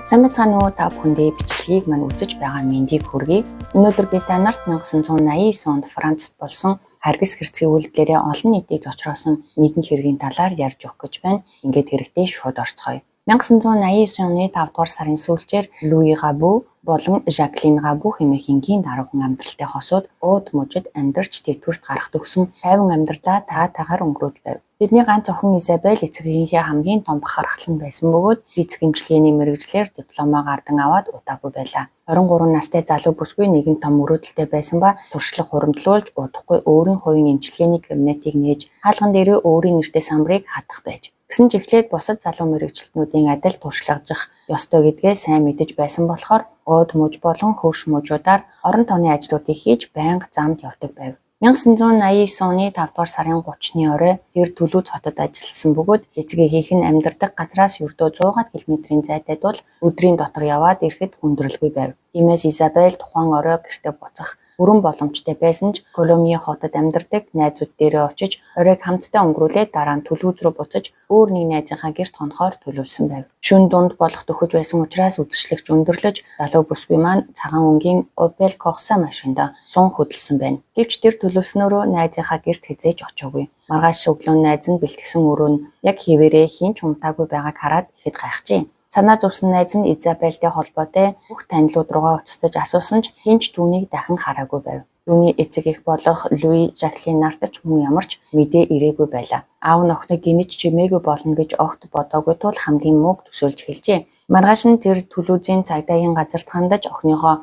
Сайн байцгаана уу та бүхэндээ бичлэгийг мань үзэж байгаа мэндийг хүргэе. Өнөөдөр би та нарт 1989 онд Францад болсон харгас хэрцгий үйлдэлээрээ олон нийтийг зочроосон нийгмийн хэргийн талаар ярьж өгөх гэж байна. Ингээд хэрэгтэй шууд орцгоё. 1989 оны 5 дугаар сарын сүүлчээр Луи Габу болон Жаклин Габу хэмээх энгийн даруухан амьдралтай хосууд ууд мужид амьдарч тэтгэврт гарах төгсөн тайван амьдралаа таатайгаар өнгөрөөж байв. Тэдний ганц охин Изабель эцэгийнхээ хамгийн том бахархал нь байсан бөгөөд физик эмчилгээний мэргэжлэр дипломоо гардан аваад удаагүй байлаа. 23 настай залуу бүсгүй нэгэн том мөрөөдөлтэй байсан ба туршлага хуримтлуулж удахгүй өөрийн хувийн эмчилгээний кабинетийг нээж хаалган дээрээ өөрийн нэртэй самбарыг хатах байж. Гэсэн ч эхлээд бусад залуу мэргэжилтнүүдийн адил туршлагажих ёстой гэдгээ сайн мэдэж байсан болохоор ууд муж болон хөрш мужуудаар орон тооны ажлуудыг хийж байнга замд явдаг байв. 1989 оны 5 дугаар сарын 30-ны орой тэр Түлүүз хотод ажилласан бөгөөд эцэгийнх нь амьдардаг газраас ердөө 100 км-ийн зайтай тул өдрийн дотор яваад ирэхэд хүндрэлгүй байв. Тиймээс Изабель тухайн орой гэртээ буцах бүрэн боломжтой байсан ч Коломие хотод амьдардаг найзууд дээрээ очиж оройг хамтдаа өнгөрүүлээд дараа нь Түлүүз рүү буцаж өөр нэг найзынхаа гэрт хонохоор төлөвлөсөн байв. Шөнө дунд болох төхөж байсан учраас үдшилэгч өндөрлөж залуу бүсгүй маань цагаан өнгийн Opel Corsa машинд сун хөдөлсөн байна. Гэвч тэр төлөвснөөрөө найзынхаа гэрт хизээж очоогүй. Маргааш өглөө найз нь бэлтгэсэн өрөө нь яг хэвээрээ хинч унтаагүй байгааг хараад ихэд гайхжээ. Санаа зовсон найз нь Изабельтэй холбоотой бүх танилуд руугаа уцтаж асуусан ч хинч түүнийг дахин хараагүй байв. Түүний эцэг эх болох Луи Жаклин нарт ч мөн ямар ч мэдээ ирээгүй байлаа. Аав нь охиныг гинэж чимээгүй болно гэж огт бодоогүй тул хамгийн мууг төсөөлж эхэлжээ. Маргааш нь тэр Түлүүзийн цагдаагийн газарт хандаж охиныхоо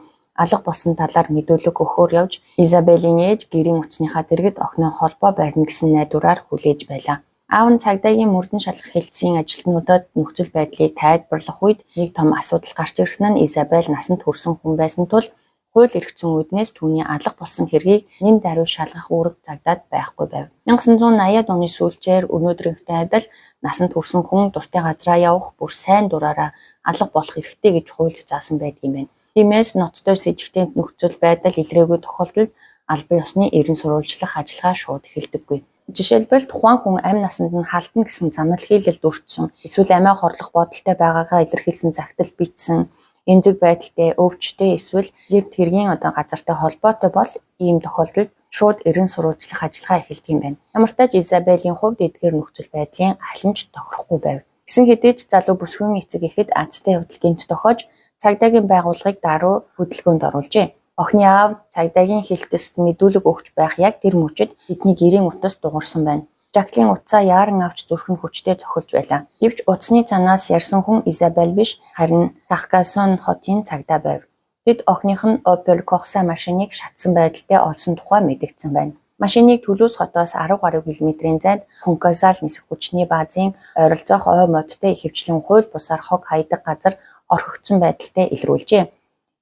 алга болсон талаар мэдүүлэг өгөхөөр явж Изабелийн ээж гэрийн утасныхаа дэргэд охиноо холбоо барьна гэсэн найдвараар хүлээж байлаа. Аав нь цагдаагийн мөрдөн шалгах хэлтсийн ажилтнуудад нөхцөл байдлыг тайлбарлах үед нэг том асуудал гарч ирсэн нь Изабель насанд хүрсэн хүн байсан тул хууль эрх зүйн үүднээс түүний алга болсон хэргийг нэн даруй шалгах үүрэг цагдаад байхгүй байв. 1980-аад оны сүүлчээр өнөөдрийнхтэй адил насанд хүрсэн хүн дуртай газраа явах бүр сайн дураараа алга болох эрхтэй гэж хууль заасан байдгийм байна. Тиймээс ноцтой сэжигтэй нөхцөл байдал илрээгүй тохиолдолд албан ёсны эрен сурвалжлах ажиллагаа шууд эхэлдэггүй. Жишээлбэл тухайн хүн амь насанд нь халтна гэсэн занал хийлэлд өртсөн, эсвэл амиа хорлох бодолтой байгаагаа илэрхийлсэн загтал бичсэн, эмзэг байдалтай өвчтэй эсвэл гэрд хэргийн газартай холбоотой бол ийм тохиолдолд шууд эрен сурвалжлах ажиллагаа эхэлдэг юм байна. Ямар ч тач Изабелийн хувьд эдгээр нөхцөл байдлын аль нь ч тохирохгүй байв. Гэсэн хэдий ч залуу бүсгүйн эцэг эхэд азтай явдал гинт тохиож цагдаагийн байгууллагыг даруй хөдөлгөөнд оруулжээ. Охины аав цагдаагийн хэлтэст мэдүүлэг өгч байх яг тэр мөчид бидний гэрийн утас дуурсан байна. Жаклин утсаа яаран авч зүрх нь хүчтэй цохилж байлаа. Гэвч утасны цанаас ярьсан хүн Изабель биш, харин Каркасон хотын цагдаа байв. Тэд охиных нь Opel Corsa машиныг шатсан байдалтай олсон тухай мэдэгдсэн байна. Машиныг Түлүүз хотоос 10 гаруй километрийн зайд Фонкозал нисэх хүчний баазын ойролцоох ой модтой ихэвчлэн хууль бусаар хог хайдаг газар орхигдсон байдалтай илрүүлжээ.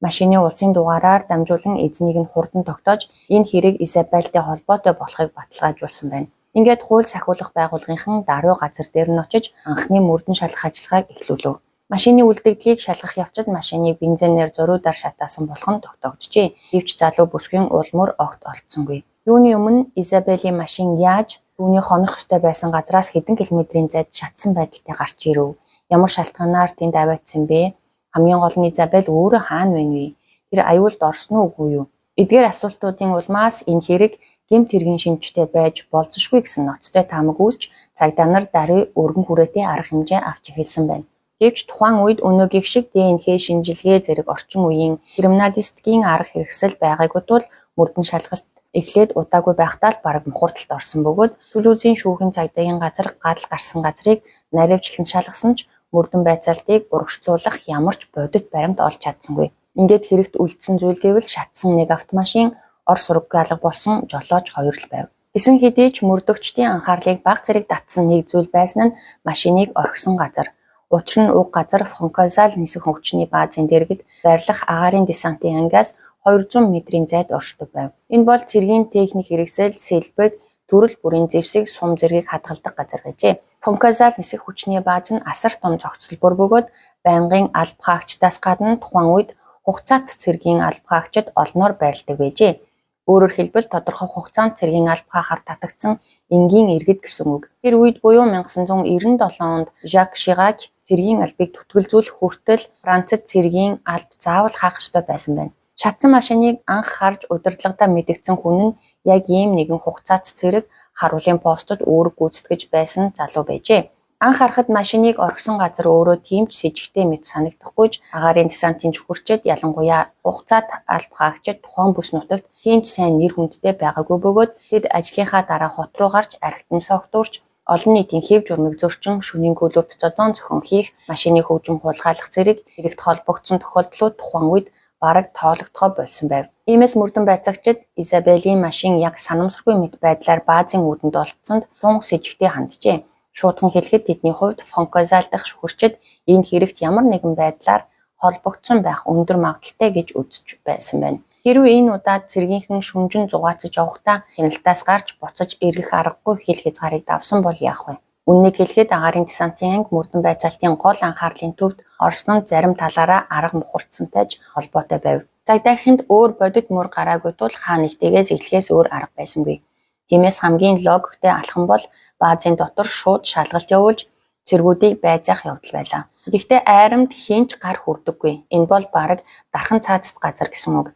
Машины улсын дугаараар дамжуулан эзнийг нь хурдан тогтоож энэ хэрэг Изабельтэй холбоотой болохыг баталгаажуулсан байна. Ингээд хууль сахиулах байгууллагынхан даруй газар дээр нь очиж анхны мөрдөн шалгах ажиллагааг эхлүүлв. Машины үлдэгдлийг шалгах явцад машиныг бензинээр зөрүүдээр шатаасан болгон тогтогджээ. Гэвч залуу бүсгүйн улмөр огт олдсонгүй. Юуны өмнө Изабелийн машин яаж түүний хонох ёстой байсан газраас хэдэн километрийн зайд шатсан байдалтай гарч ирэв? Ямар шалтгаанаар тэнд аваадсан бэ? Хамгийн гол нь Изабель өөрөө хаана байна вэ? Тэр аюулд орсон уу үгүй юу? Эдгээр асуултуудын улмаас энэ хэрэг гэмт хэргийн шинжтэй байж болзошгүй гэсэн ноцтой таамаг үүсч цагдаа нар даруй өргөн хүрээтэй арга хэмжээ авч эхэлсэн байна. Гэвч тухайн үед өнөөгийн шиг ДНХ шинжилгээ зэрэг орчин үеийн криминалистикийн арга хэрэгсэл байгаагүй тул мөрдөн шалгалт эхлээд удаагүй байхдаа л бараг мухардалд орсон бөгөөд Түлүүзийн шүүхийн цагдаагийн газар гадал гарсан газрыг наривчлан шалгасан ч мөрдөн байцаалтыг урагшлуулах ямар ч бодит баримт олж чадсангүй. Ингээд хэрэгт үлдсэн зүйл гэвэл шатсан нэг автомашин, ор сураггүй алга болсон жолооч 2 л байв. Гэсэн хэдий ч мөрдөгчдийн анхаарлыг баг зэрэг татсан нэг зүйл байсан нь машиныг орхисон газар. Учир нь уг газар Фонкозал нисэх хүчний баазын дэргэд байрлах агаарын десантын ангиас 200 метрийн зайд оршдог байв. Энэ бол цэргийн техник хэрэгсэл, сэлбэг, төрөл бүрийн зэвсэг, сум зэргийг хадгалдаг газар байжээ. Фонкозал нисэх хүчний бааз нь асар том зохицол бөгөөд байнгын алба хаагчдаас гадна тухайн үед хугацаат цэргийн алба хаагчид олноор байрладаг байжээ. Өөрөөр хэлбэл тодорхой хугацаанд цэргийн албахаар татагдсан энгийн иргэд гэсэн үг. Тэр үед буюу 1997 онд Жак Ширак цэргийн албыг түтгэлзүүлэх хүртэл Францад цэргийн алба заавал хаах ёстой байсан байна. Шатсан машиныг анх харж удирдлагадаа мэдэгдсэн хүн нь яг ийм нэгэн хугацаац цэрэг харуулын постод үүрэг гүйцэтгэж байсан залуу байжээ. Анх харахад машиныг орхисон газар өөрөө тийм ч с ิจ гтэй мэт санагдахгүйч агаарын десантын чухурчид ялангуяа хугацаат алба хаагчид тухайн бүс нутагт тийм ч сайн нэр хүндтэй байгаагүй бөгөөд тэд ажлынхаа дараа хот руу гарч архитан согтуурч олон нийтийн хэв журмыг зөрчин шөнийн гөлөвт зодон зохион хийх машины хөгжим хулгайлах зэрэг хэрэгт холбогдсон тохиолдлууд тухайн үед бараг тоологдохоо болсон байв. Иймээс мөрдөн байцаагчид Изабелийн машин яг санамсаргүй мэт байдлаар баазын үүдэнд олдсонд тун с ิจ гтэй ханджээ. Шуудхан хэлэхэд тэдний хувьд Фонкозал дахь шүхэрчид энэ хэрэгт ямар нэгэн байдлаар холбогдсон байх өндөр магадaltaй гэж үзэж байсан байна. Хэрвээ энэ удаад цэргийнхэн шүнжин зугаацж явахдаа хяналтаас гарч буцаж эргэх аргагүй хил хязгаарыг давсан бол яах вэ? Үннийг хэлэхэд агаарын десантын анги мөрдөн байцаалтын гол анхаарлын төвд Оросны зарим талаараа арга мухардсантайж холбоотой байв. Цагдаагийнханд өөр бодит мөр гараагүй тул хаа нэгтээс эхлэхээс өөр арга байсангүй. Тиймээс хамгийн логиктэй алхам бол баазын дотор шууд шалгалт явуулж цэргүүдийг байзаах явдал байлаа. Гэхдээ айрамд хинч гар хүрдэггүй. Энэ бол бараг дархан цаазт газар гэсэн үг.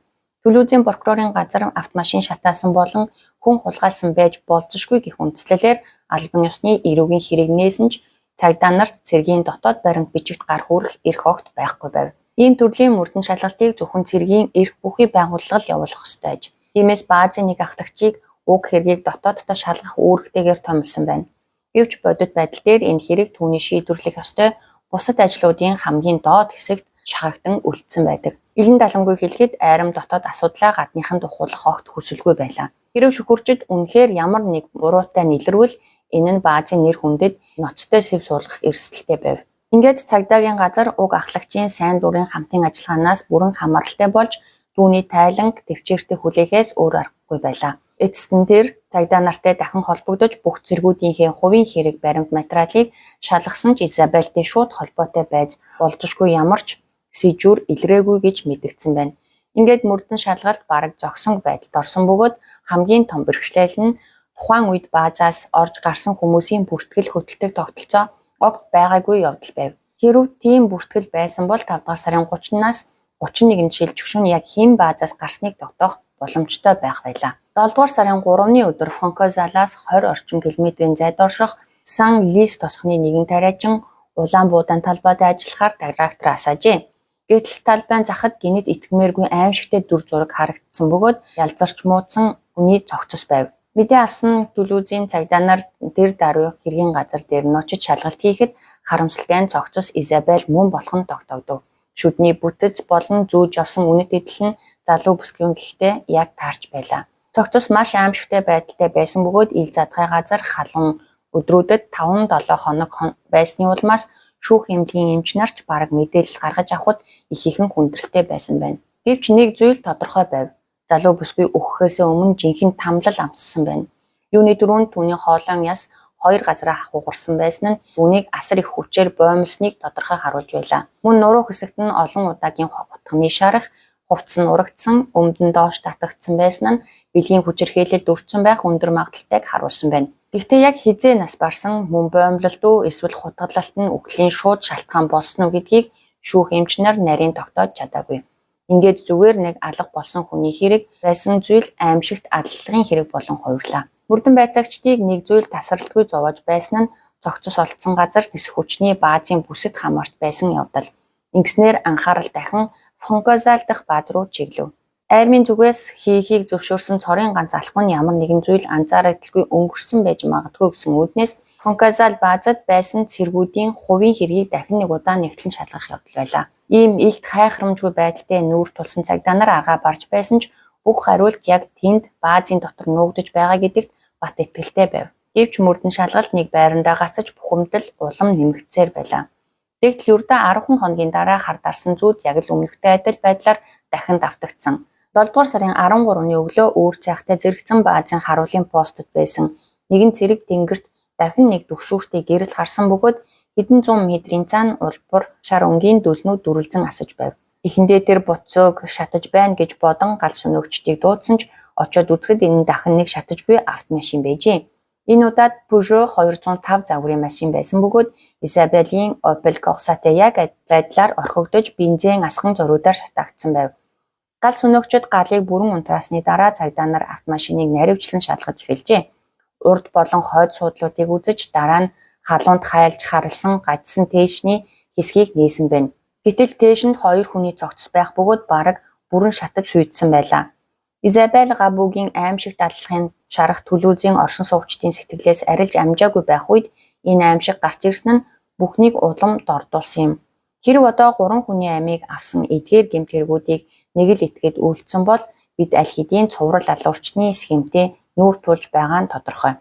Төлөөзийн прокурорын газар автомашин шатаасан болон хүн хулгайлсан байж болзошгүй гэх үндслэлээр албан ёсны эрүүгийн хэрэг нээсэн ч цагдаа нарт цэргийн дотоод баримт бичигт гар хүрэх эрх огт байхгүй байв. Ийм төрлийн мөрдөн шалгалтыг зөвхөн цэргийн эрх бүхий байгууллага явуулах ёстой аж. Тиймээс баазын нэг ахлагчийг уг хэргийг дотооддоо шалгах үүрэгтэйгээр томилсон байна. Гэвч бодит байдал дээр энэ хэрэг түүний шийдвэрлэх ёстой бусад ажлуудын хамгийн доод хэсэгт шахагдан үлдсэн байдаг. Илэн даламгүй хэлэхэд айрам дотоод асуудлаа гадныхан тухуулах огт хүсэлгүй байлаа. Хэрв шүхүрчид үнэхээр ямар нэг буруутай нийлэрвэл энэ нь баазын нэр хүндэд ноцтой сэв суулгах эрсдэлтэй байв. Ингээд цагдаагийн газар уг ахлагчийн сайн дурын хамтын ажиллагаанаас бүрэн хамааралтай болж түүний тайланг төвчээртэй хүлээхээс өөр аргагүй байлаа. Эцэст нь тэр цагдаа нартай дахин холбогдож бүх цэргүүдийнхээ хувийн хэрэг баримт материалыг шалгасан ч Изабельтэй шууд холбоотой байж болзошгүй ямар ч сэжүр илрээгүй гэж мэдэгдсэн байна. Ингээд мөрдөн шалгалт бараг зогсон байдалд орсон бөгөөд хамгийн том бэрхшээл нь тухайн үед баазаас орж гарсан хүмүүсийн бүртгэл хөтэлдэг тогтолцоо огт байгаагүй явдал байв. Хэрв тийм бүртгэл байсан бол 5 дугаар сарын 30-наас 31-нд шилжчихшүн яг хэн баазаас гарсныг тогтоох боломжтой байх байлаа. 7 дугаар сарын 3-ны өдөр Фонкозалаас 20 орчим километрийн зайд орших Сан Лис тосхны нэгэн тариачин улаан буудаан талбайд ажиллахаар трактор асаажээ. Гэтэл талбайн захад гинэд итгэмээргүй аимшигтэй дүр зураг харагдсан бөгөөд ялзарч муудсан хүний цогцос байв. Мэдээ авсан Төлөөзийн цагдаа нар дэр даруй хэргийн газар дээр ночид шалгалт хийхэд харамсалтай нь цогцос Изабель мөн болох нь тогтогдов. Шүдний бүтэц болон зүүж явсан үнэт эдэл нь залуу бүсгийн гэхдээ яг таарч байлаа. Цогцос маш аимшигтай байдалтай байсан бөгөөд ил задгай газар халуун өдрүүдэд 5-7 хоног байсны улмаас шүүх эмнэлгийн эмч нарч бараг мэдээлэл гаргаж авахд их ихэн хүндрэлтэй байсан байна. Гэвч нэг зүйл тодорхой байв. Залуу бүсгүй өгөхөөс өмнө жинхэнэ тамлал амссан байна. Юуны дөрөнд түүний хоолойн яс 2 газараа хавхуурсан байсан нь түүнийг асар их хүчээр боомлсныг тодорхой харуулж байлаа. Мөн нуруу хэсэгт нь олон удаагийн хутганы шарах, хувцс нь урагдсан, өмдөн доош татагдсан байсан нь бэлгийн хүчирхээлэлд өртсөн байх өндөр магадaltaйг харуулсан байна. Гэхдээ яг хизээ нас барсан мөн боомлолт уу эсвэл хутгалалт нь үхлийн шууд шалтгаан болсон уу гэдгийг шүүх эмч нар нарийн тогтоож чадаагүй. Ингээд зүгээр нэг алга болсон хүний хэрэг байсан зүйл аимшигт аллагын хэрэг болон хувирлаа. Мөрдөн байцаагчдыг нэг зүйл тасралтгүй зовоож байсан нь цогцос олдсон газар нисэх хүчний баазын бүсэд хамаарч байсан явдал. Ингэснээр анхаарал дахин Фонкозал дахь бааз руу чиглэв. Айрмын зүгээс хийхийг зөвшөөрсөн цорын ганц алхам нь ямар нэгэн зүйл анзаарагдaltaгүй өнгөрсөн байж магадгүй гэсэн үүднээс Фонкозал баазад байсан цэргүүдийн хувийн хэргийг дахин нэг удаа нэгтлэн шалгах явдал байлаа. Ийм илт хайхрамжгүй байдалтай нүүр тулсан цагдаа нар аргаа барж байсан ч бүх хариулт яг тэнд баазын дотор нуугдж байгаа гэдэгт бат итгэлтэй байв. Гэвч мөрдөн шалгалт нэг байрандаа гацаж бухимдал улам нэмэгдсээр байлаа. Тэгтэл ердөө 10 хоногийн дараа хар дарсан зүйл яг л өмнөхтэй адил байдлаар дахин давтагдсан. 7 дугаар сарын 13-ны өглөө өөр цайхтай зэрэгцэн баазын харуулын постод байсан нэгэн цэрэг тэнгэрт дахин нэг төгшүүртэй гэрэл харсан бөгөөд хэдэн зуун метрийн цаана улбар шар өнгийн дөлнүүд дүрлзэн асаж байв. Эхэндээ тэр буцааг шатаж байна гэж бодон гал сүнөөгчдийг дуудсан ч очоод үзэхэд энэ дахин нэг шатаж буй автомашин байжээ. Энэ удаад Peugeot 205 загварын машин байсан бөгөөд Изабелийн Opel Corsa-тай яг байдлаар орхигдож бензин асхан зөрүүдээр шатаагдсан байв. Гал сүнөөгчид галыг бүрэн унтраасны дараа цагдаа нар автомашиныг наривчлан шалгаж эхэлжээ. Урд болон хойд суудлуудыг үзэж дараа нь халуунд хайлж харлсан гажсан тээшний хэсгийг нээсэн байна. Гэтэл тээшинд 2 хүний цогцос байх бөгөөд бараг бүрэн шатаж сүйдсэн байлаа. Изабель Габугийн аимшиг даллахын шарах төлөөзийн оршин суугчдын сэтгэлээс арилж амжаагүй байх үед энэ аимшиг гарч ирсэн нь бүхнийг улам дордуулсан юм. Хэрв одоо 3 хүний амийг авсан эдгээр гэмт хэрэгүүдийг нэг л этгээд үйлдсэн бол бид аль хэдийн цуврал алуурчны схемтэй нүүр тулж байгаа нь тодорхой.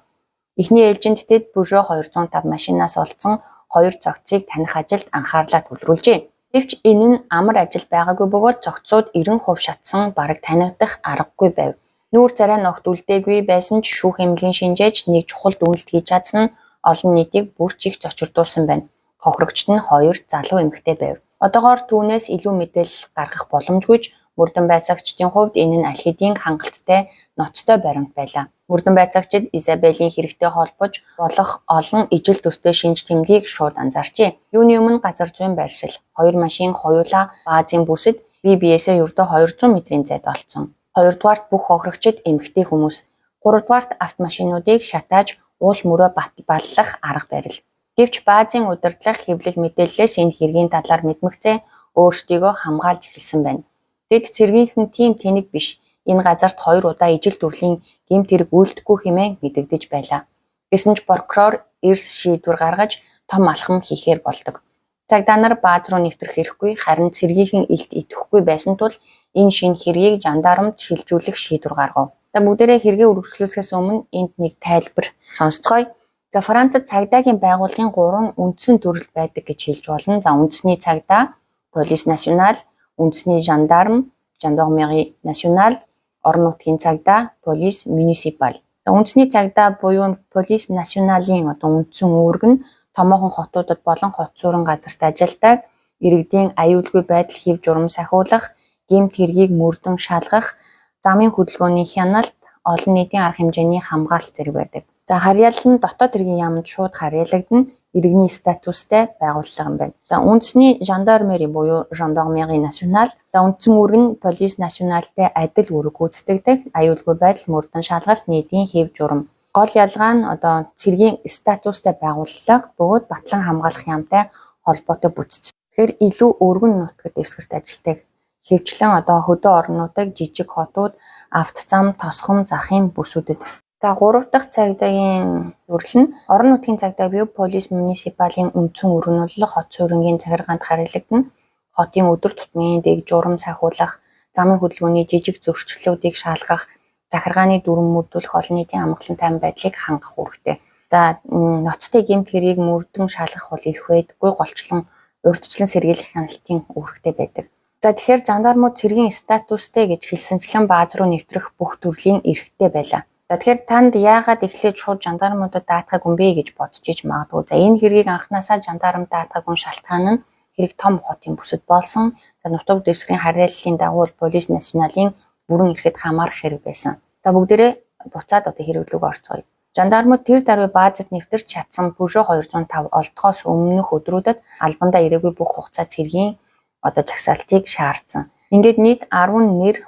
Эхний ээлжинд тэд Peugeot 205 машинаас олдсон 2 цогцыг таних ажилд анхаарлаа төвлөрүүлжээ. Гэвч энэ нь амар ажил байгаагүй бөгөөд цогцууд 90% шатсан бараг танигдах аргагүй байв. Нүүр царай ногт үлдээгүй байсан ч шүүх эмнэлгийн шинжээч нэг чухал дүгнэлт хийж чадсан нь олон нийтийг бүр чих зочирдуулсан байна. Хохирогчд нь 2 залуу эмэгтэй байв. Одоогоор түүнээс илүү мэдээлэл гаргах боломжгүй ч мөрдөн байцаагчдын хувьд энэ нь аль хэдийн хангалттай ноцтой баримт байлаа. Мөрдөн байцаагчид Изабелийн хэрэгтэй холбож болох олон ижил төстэй шинж тэмдгийг шууд анзаарчээ. Юуны өмнө газар зүйн байршил, 2 машин хоёулаа баазын бүсэд бие биесээ ердөө 200 метрийн зайд олцсон. 2-дугаарт бүх хохирогчид эмэгтэй хүмүүс. 3-дугаарт автомашинуудыг шатааж уул мөрөө баллах арга барил. Гэвч баазын удирдлага хэвлэл мэдээллээс энэ хэргийн талаар мэдмэгцээ өөрсдийгөө хамгаалж эхэлсэн байна. Тэд цэргийнхэн тийм тэнэг биш. Энэ газарт 2 удаа ижил төрлийн гэмт хэрэг үйлдэхгүй хэмээн мэдэгдэж байлаа. Гэсэн ч прокурор эрс шийдвэр гаргаж том алхам хийхээр болдог. Цагдаа нар бааз руу нэвтрэх хэрэггүй, харин цэргийнхэн илт идэхгүй байсан тул энэ шинэ хэргийг жандармд шилжүүлэх шийдвэр гаргав. За бүгдээрээ хэргийг үргэлжлүүлэхээс өмнө энд нэг тайлбар сонсцгоё. За Францад цагдаагийн байгууллагын 3 үндсэн төрөл байдаг гэж хэлж болно. За үндэсний цагдаа, Police Nationale, үндэсний жандарм, Gendarmerie Nationale, орон нутгийн цагдаа, Police Municipale. За үндэсний цагдаа буюу Police Nationale-ийн үндсэн үүрэг нь томоохон хотуудад болон хот суурин газарт ажилладаг, иргэдийн аюулгүй байдал хэв журам сахиулах, гэмт хэргийг мөрдөн шалгах, замын хөдөлгөөний хяналт, олон нийтийн арга хэмжээний хамгаалалт зэрэг байдаг. За харьяал нь дотоод хэргийн яамд шууд харьяалагдана, иргэний статустай байгууллага юм байна. За үндэсний жандармери буюу Gendarmerie Nationale, за үндсэн үүрэг нь Police Nationale-тэй адил үүрэг гүйцэтгэдэг, аюулгүй байдал, мөрдөн шалгалт, нийтийн хэв журам. Гол ялгаа нь цэргийн статустай байгууллага бөгөөд батлан хамгаалах яамтай холбоотой бүтц. Тэгэхээр илүү өргөн нутгад дэвсгэрт ажилтдаг. Хэвчлэн хөдөө орнуудыг жижиг хотууд, авто зам, тосгон, захын бүсүүдэд. За 3 дахь цагдаагийн төрөл нь орон нутгийн цагдаа буюу Police Municipale-ийн үндсэн үүрэг нь бол хот суурингийн захиргаанд харьяалагдана. Хотын өдөр тутмын дэг журам сахиулах, замын хөдөлгөөний жижиг зөрчлөлүүдийг шалгах, захиргааны дүрм мөрдүүлэх, олон нийтийн амгалан тайван байдлыг хангах үүрэгтэй. За ноцтой гэмт хэргийг мөрдөн шалгах бол эрх байдаггүй, голчлон урьдчилан сэргийлэх хяналтын үүрэгтэй байдаг. За тэгэхээр жандармууд цэргийн статустэй гэж хэлсэнчлэн бааз руу нэвтрэх бүх төрлийн эрхтэй байлаа. За тэгэхээр танд яагаад эхлээд шууд жандармуудад даатгаг өмбэ гэж бодож иж магадгүй. За энэ хэргийг анхнаасаа жандарм даатгаг ун шалтгаан нь хэрэг том хотын бүсэд болсон. За нутаг дэвсгэрийн харьяаллын дагуу Police Nationale-ийн бүрэн эрхэд хамаарах хэрэг байсан. За бүгдээрээ буцаад хэрэглүүг орцгоё. Жандармууд тэр даруй баазад нэвтэрч чадсан Peugeot 205 олдохоос өмнөх өдрүүдэд албандаа ирээгүй бүх хугацаа цэргийн жагсаалтыг шаардсан. Ингээд нийт 10 нэр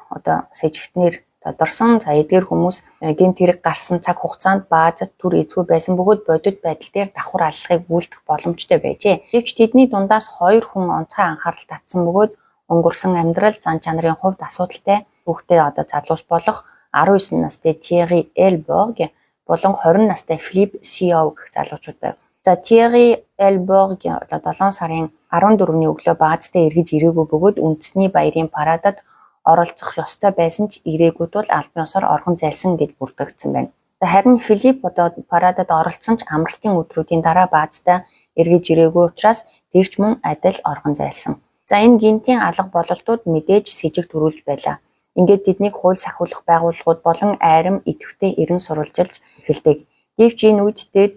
сэжигтнэр тодорсон. За эдгээр хүмүүс гэмт хэрэг гарсан цаг хугацаанд баазад түр эзгүй байсан бөгөөд бодит байдал дээр давхар аллахыг үйлдэх боломжтой байжээ. Гэвч тэдний дундаас 2 хүн онцгой анхаарал татсан бөгөөд өнгөрсөн амьдрал зан чанарын хувьд асуудалтай хүүхдээ залуус болох 19 настай Thierry Elborg болон 20 настай Philippe Siow гэх залуучууд байв. За Thierry Elborg 7 сарын 14-ний өглөө баазтай эргэж ирээгүй бөгөөд үндэсний баярын парадад оролцох ёстой байсан ч ирээгүй тул албан ёсоор орхон зайлсан гэж бүртгэгдсэн байна. Харин Филипп парадад оролцсон ч амралтын өдрүүдийн дараа баазтай эргэж ирээгүй учраас тэр ч мөн адил орхон зайлсан. За энэ гинтийн алга бололтууд мэдээж сэжиг төрүүлж байлаа. Ингээд тэднийг хууль сахиулах байгууллагууд болон айрам идэвхтэй эрен сурвалжилж эхэлдэг. Гэвч энэ үед тэд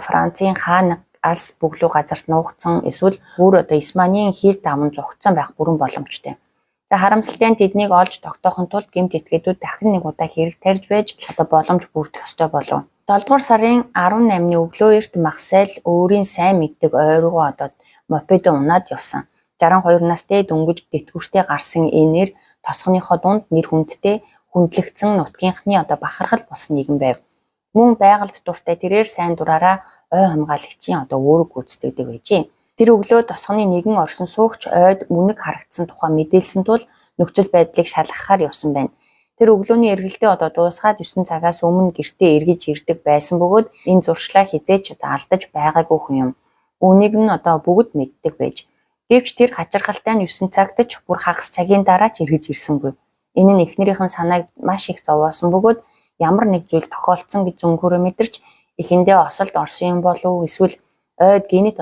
Францын хаана алс бүглүү газарт нуугдсан эсвэл бүр Испанийн хил даван зугтсан байх бүрэн боломжтой. За харамсалтай нь тэднийг олж тогтоохын тулд гэмт этгээдүүд дахин нэг удаа хэрэг тарьж байж боломж бүрдэх ёстой болов. 7 дугаар сарын 18-ны өглөө эрт Марсель өөрийн сайн мэддэг ойргоо мопедо унаад явсан. 62 настай дөнгөж детгүүртэй гарсан энээр тосгоныхоо дунд нэр хүндтэй хүндлэгдсэн нутгийнхны бахархал болсон нэгэн байв. Мөн байгальд дуртай тэрээр сайн дураараа ой хамгаалагчийн үүрэг гүйцэтгэдэг байжээ. Тэр өглөө тосгоны нэгэн оршин суугч ойд үнэг харагдсан тухай мэдээлсэн тул нөхцөл байдлыг шалгахаар явсан байна. Тэр өглөөний эргэлтээ дуусгаад 9 цагаас өмнө гэртээ эргэж ирдэг байсан бөгөөд энэ зуршлаа хизээч алдаж байгаагүй хүн юм. Үүнийг нь бүгд мэддэг байж. Гэвч тэр хачирхалтай нь 9 цагт ч бүр хагас цагийн дараа ч эргэж ирсэнгүй. Энэ нь эхнэрийнхэн санааг маш их зовоосон бөгөөд ямар нэг зүйл тохиолдсон гэж зөнгөөрөө мэдэрч эхэндээ осолд орсон юм болов эсвэл ойд гинет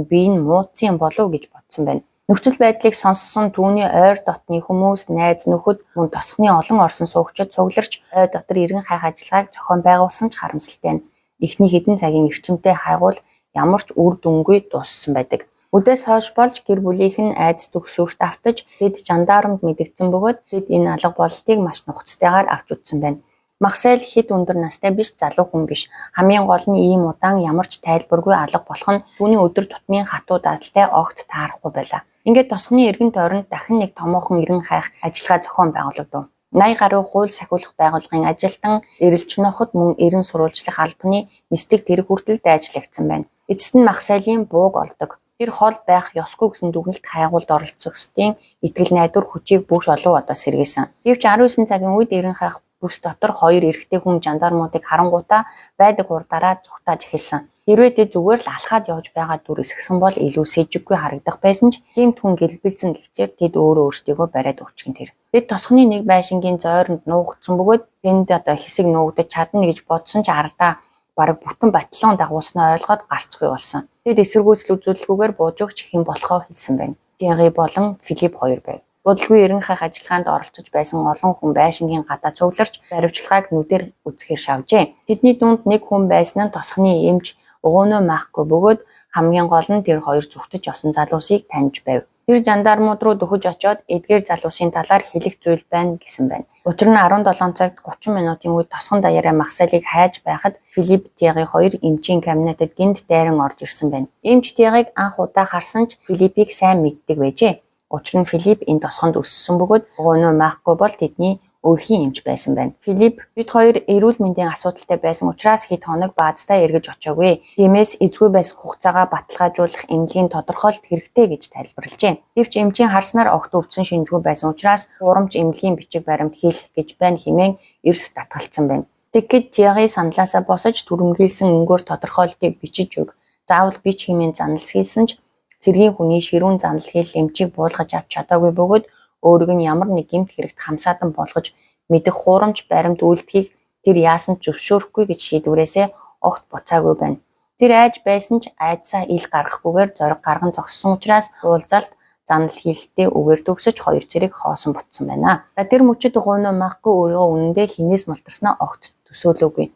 бие нь муудсан юм болов гэж бодсон байна. Нөхцөл байдлыг сонссон түүний ойр дотны хүмүүс, найз нөхөд, мөн тосгоны олон орсон суугчид цугларч ой дотор иргэн хайх ажиллагааг зохион байгуулсан ч харамсалтай нь эхний хэдэн цагийн эрчимтэй хайгуул ямар ч үр дүнгүй дууссан байдаг. Үдээс хойш болж гэр бүлийнх нь айдас төгсөөрт автаж тэд жандармд мэдэгдсэн бөгөөд тэд энэ алга бололтыг маш нухацтайгаар авч үзсэн байна. Марсель хэд өндөр настай биш залуу хүн биш. Хамгийн гол нь ийм удаан ямар ч тайлбаргүй алга болох нь түүний өдөр тутмын хатуу дадалтай огт таарахгүй байлаа. Ингээд тосгоны эргэн тойронд дахин нэг томоохон иргэн хайх ажиллагаа зохион байгуулагдав. 80 гаруй хууль сахиулах байгууллагын ажилтан, эрэлч ноход мөн эрен сурвалжлах албаны нислэг тэрэг хүртэл дайжлагдсан байна. Эцэст нь Марселийн бууг олдог. Тэр хол байх ёсгүй гэсэн дүгнэлт хайгуулд оролцогчдын итгэл найдвар хүчийг бүх олов сэргээсэн. Гэвч 19 цагийн үед эрен хайх бүс дотор хоёр эрэгтэй хүн жандармуудыг харангуйтаа байдаг хурдаараа зүгтааж эхэлсэн. Хэрвээ тэд зүгээр л алхаад явж байгаа дүр эсгсэн бол илүү сэжиггүй харагдах байсан ч тийм хүн гэлбэлзэн гихчээр тэд өөрсдийгөө бариад өгчихэн тэр. Тэд тосгоны нэг байшингийн зойронд нуугдсан бөгөөд тэнд хэсэг нуугдаж чадна гэж бодсон ч ардаа бараг бүтэн батлон дагуулснаа ойлгоод гарцгүй болсон. Тэд эсэргүүцэл үзүүлэлгүйгээр бууж өгч хэн болохоо хэлсэн байна. Тиари болон Филипп хоёр байв. Бодлогын эрен хайх ажиллагаанд оролцож байсан олон хүн байшингийн гадаа цугларч баривчлагааг нүдээр үзэхээр шавжээ. Тэдний дунд нэг хүн байсан нь тосгоны эмч Угоно Марко бөгөөд хамгийн гол нь тэр хоёр зүгтэж явсан залуусыг таньж байв. Тэр жандармууд руу дөхөж очоод эдгээр залуусын талаар хэлэх зүйл байна гэсэн байна. Учир нь 17 цагт 30 минутын үед тосгон даяараа Марселийг хайж байхад Филипп Тиари хоёр эмчийн кабинетад гинт дайран орж ирсэн байна. Эмч Тиариг анх удаа харсан ч Филиппийг сайн мэддэг байжээ. Учир нь Филипп энэ тосгонд өссөн бөгөөд Угоно Марко бол тэдний өөрхийн эмч байсан байна. Филипп бид хоёр эрүүл мэндийн асуудалтай байсан учраас хэд хоног баазтай эргэж очоогүй. Тиймээс эзгүй байсан хугацаагаа баталгаажуулах эмнэлгийн тодорхойлолт хэрэгтэй гэж тайлбарлажээ. Гэвч эмчийн харснаар огт өвдсөн шинжгүй байсан учраас урамч эмнэлгийн бичиг баримт хийх гэж байна хэмээн эрс татгалцсан байна. Тэгэхэд Тиари саналаасаа босож түрэмгийлсэн өнгөөр тодорхойлолтыг бичиж өг. Заавал бич хэмээн занал хийсэн ч цэргийн хүний ширүүн занал хийл эмчийг буулгаж авч чадаагүй бөгөөд өөрийг нь ямар нэг гэмт хэрэгт хамсаадан болгож мэдэх хуурамч баримт үйлдэлийг тэр яасан ч зөвшөөрөхгүй гэж шийдвэрээсээ огт буцаагүй байна. Тэр айж байсан ч айдсаа ил гаргахгүйгээр зориг гарган зогссон учраас уулзалт занал хийлтээ үгээр төгсөж хоёр зэрэг хоосон бутсан байна. Тэр мөчөд Угоно Марко өөрөө үнэндээ хинээс мултарснаа огт төсөөлөөгүй.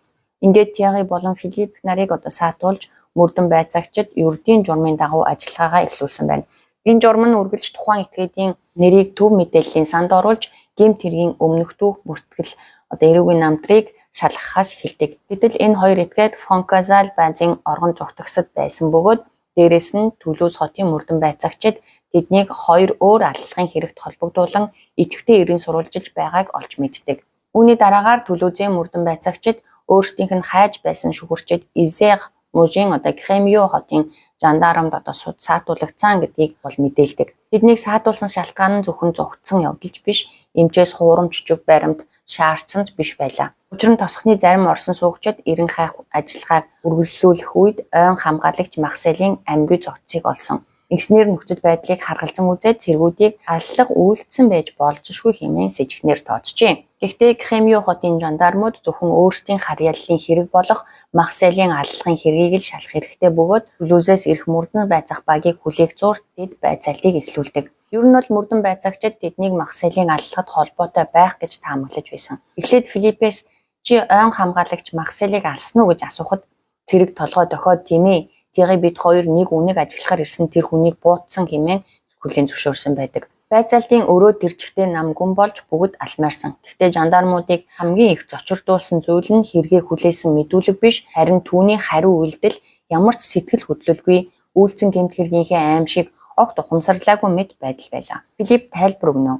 Ингээд Тиари болон Филипп нарыг саатуулж мөрдөн байцаагчид ердийн журмын дагуу ажиллагаагаа эхлүүлсэн байна. Энэ журам нь үргэлж тухайн этгээдийн нэрийг төв мэдээллийн санд оруулж гэмт хэргийн өмнөх түүх бүртгэл эрүүгийн намтрыг шалгахаас эхэлдэг. Гэтэл энэ хоёр этгээд Фонказал базын оргон зугтагсад байсан бөгөөд дээрэс нь Түлүүз хотын мөрдөн байцаагчид тэднийг хоёр өөр аллагын хэрэгт холбогдуулан идэвхтэй эрийн сурвалжилж байгааг олж мэддэг. Үүний дараагаар Түлүүзийн мөрдөн байцаагчид өөрсдийнх нь хайж байсан шүгүрчид Изег Мужийн Кремио хотын жандармд саатуулагдсан гэдгийг бол мэдээлдэг. Тэднийг саатуулсан шалтгаан нь зөвхөн зугтсан явдалж биш, эмчээс хуурамч жүг баримт шаардсан ч биш байлаа. Учир нь тосгоны зарим орсон суугчид эрен хайх ажиллагааг үргэлжлүүлэх үед ойн хамгаалагч Марселийн амьгүй зогцыг олсон. Ингэснээр нөхцөл байдлыг харгалзан үзээд цэргүүдийг аллах үйлдэлсэн байж болзошгүй хэмээн сэжигнэр тооцжээ. Гэхдээ Кремио хотын жандармууд зөвхөн өөрсдийн харьяаллын хэрэг болох Марселийн аллагын хэргийг л шалах хэрэгтэй бөгөөд Түлүүзээс ирэх мөрдөн байцаах багийг хүлээх зуур тэд байцаалтыг эхлүүлдэг. Ер нь бол мөрдөн байцаагчид тэднийг Марселийн аллагад холбоотой байх гэж таамаглаж байсан. Эхлээд Филиппээс чи ойн хамгаалагч Марселийг алсан уу гэж асуухад цэрэг толгой дохиод тийм ээ. Тэгээ бид хоёр нэг үнийг ажиглахаар ирсэн тэр хүнийг буутсан хэмээн хүлээн зөвшөөрсөн байдаг. Байцаалтын өрөө тэрчгтээ намгүн болж бүгд алмаарсан. Гэхдээ жандармуудыг хамгийн их зочирдуулсан зүйл нь хэрэгээ хүлээсэн мэдүүлэг биш, харин түүний хариу үйлдэл ямар ч сэтгэл хөдлөлгүй үйлцэн гэмт хэргийнхээ аим шиг огт ухамсарлаагүй мэд байдал байлаа. Филипп тайлбар өгнө.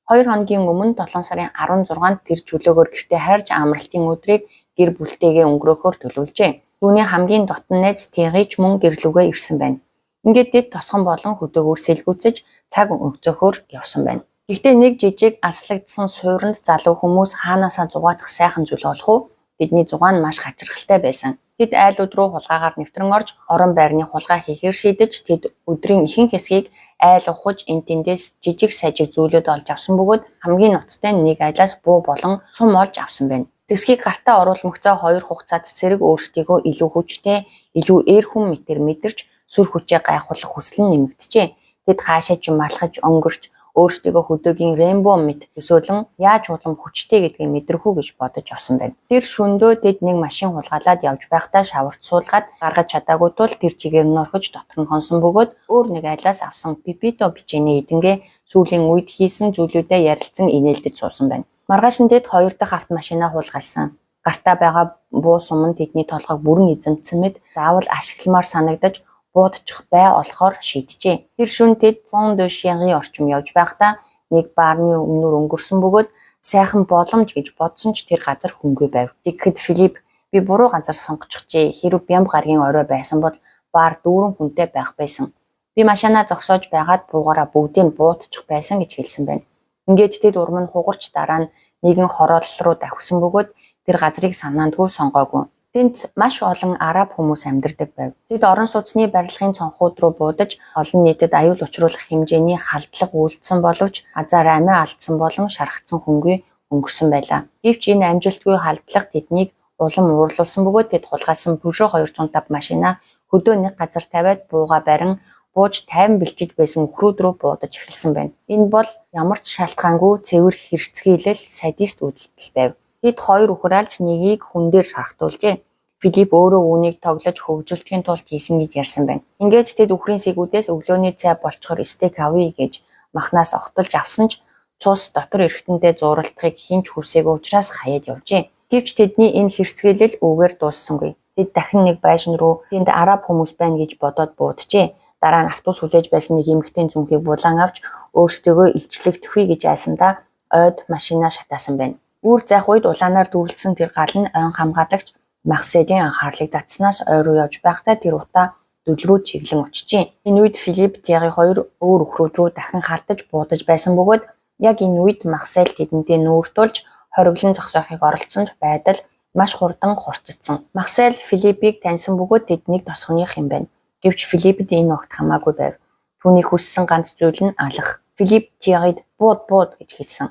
2 хоногийн өмнө 7 сарын 16-нд тэр чөлөөгөөр гэртээ хайрж амралтын өдрийг гэр бүлтэйгээ өнгөрөөхөөр төлөвлөжээ. Түүний хамгийн дотн найз Тигач мөн гэрлүүгээ ирсэн байна. Ингээд тэд тосгон болон хөдөөгөөр сэлгүүцэж цаг өгцөөхөөр явсан байна. Гэхдээ нэг жижиг аслагдсан суурьнд залуу хүмүүс хаанаасаа зугаатах сайхан зүйл олох уу? Тэдний зугаа нь маш хачирхалтай байсан. Тэд айлууд руу хулгаагаар нэвтрэн орж орон байрны хулгай хийхээр шийдэж тэд өдрийн ихэнх хэсгийг айл ухаж энд тэндээс жижиг сажиг зүйлүүд олж авсан бөгөөд хамгийн ноцтой нэг айлаас буу болон сум олж авсан байна. Зэвсгийг гартаа оруулмагцаа 2 хугацаад цэрэг өөрсдийгөө илүү хүчтэй, илүү эер хүн мэтэр мэдэрч сүр хүчээ гайхуулах хүсэл нь нэмэгдэжээ. Тэд хаашаа ч малхаж өнгөрч өөрсдийгөө хөдөөгийн Рейнбо мэт төсөөлөн яаж улам хүчтэй гэдгийг мэдэрхүү гэж бодож авсан байна. Тэр шөндөө тэд нэг машин хулгайлаад явж байхдаа шаварт суулгаад гаргаж чадаагүй тул тэр чигээр нь орхиж дотор нь хонсон бөгөөд өөр нэг айлаас авсан пипито бичээний эдэнгээ сүүлийн үед хийсэн зүйлүүдэд ярилцсан инээлдэж суусан байна. Маргааш нь тэд 2 дахь автомашинаа хулгайлсан. Гартаа байгаа буу сум нь тэдний толгойг бүрэн эзэмдсэн мэт заавал ашигламар санагдаж буудчих бай олохоор шийджээ. Тэр шөнө тэд 140 орчим явж байхдаа нэг баарны өмнөр өнгөрсөн бөгөөд сайхан боломж гэж бодсон ч тэр газар хөнгөө байв. Тэгэхэд Филипп би буруу газар сонгочихжээ. Хэрэв бямб гаргийн орой байсан бол баар дүүрэн хүнтэй байх байсан. Би машинаа зогсоож байгаад буугаараа бүгдийг буутчих байсан гэж хэлсэн байна. Ингээд тэд урам нь хугарч дараа нь нэгэн хороолол руу давхсан бөгөөд тэр газрыг санаандгүй сонгоогүй. Тэнд маш олон араб хүмүүс амьдардаг байв. Тэд орон сууцны барилгын цонхууд руу буудаж олон нийтэд аюул учруулах хэмжээний халдлага үйлдсэн боловч азар амиа алдсан болон шархацсан хөнгөө өнгөрсөн байлаа. Гэвч энэ амжилтгүй халдлага тэднийг улам уурлуулсан бөгөөд тэд хулгайлсан Peugeot 205 машинаа хөдөө нэг газар тавиад бууга барин бууж 50 бэлчиж байсан өхрүүд рүү буудаж эхэлсэн байна. Энэ бол ямар ч шалтгаангүй цэвэр хэрцгийлэл садист үйлдэл байв. Тэд 2 өхралж нэгийг хүн дээр шархтуулжээ. Филипп өөрөө үүнийг тоглож хөгжүүлэхийн тулд хийсэн гэж ярьсан байна. Ингээд тэд өхрийн сэгүүдээс өглөөний цай болчхоор стейк авъя гэж махнаас огтолж авсан ч цус дотор эрэхтэндээ зууралтахыг хинч хүсээгүй учраас хаяад явжээ. Гэвч тэдний энэ хэрцгийлэл үүгээр дууссангүй. Тэд дахин нэг байшин руу тэнд араб хүмүүс байна гэж бодоод бууджээ. Дараа нь автобус хүлээж байсан нэг эмэгтэй зүнхийг булан авч өөрсдөө илчлэгдэхүй гэж айсандаа ойд машинаа шатаасан байна. Үр зах үед улаанаар дүүрлсэн тэр гал нь ойн хамгаалагч Марселийн анхаарлыг татснаас ой руу явж байхдаа тэр утаа дөлрүү чиглэн очжээ. Энэ үед Филипп Тиагийн 2 өөр өхрүүд рүү дахин хартаж буудаж байсан бөгөөд яг энэ үед Марсел тэдэнтэй нүүртүүлж хориглон зогсоохыг оролцсонд байдал маш хурдан хурцдсан. Марсел Филиппийг таньсан бөгөөд тэднийг тосгоных юм байна. Гэвч Филиппд энэ огт хамаагүй байв. Түүний хүссэн ганц зүйл нь алах. Филипп Тиагид бууд гэж хэлсэн.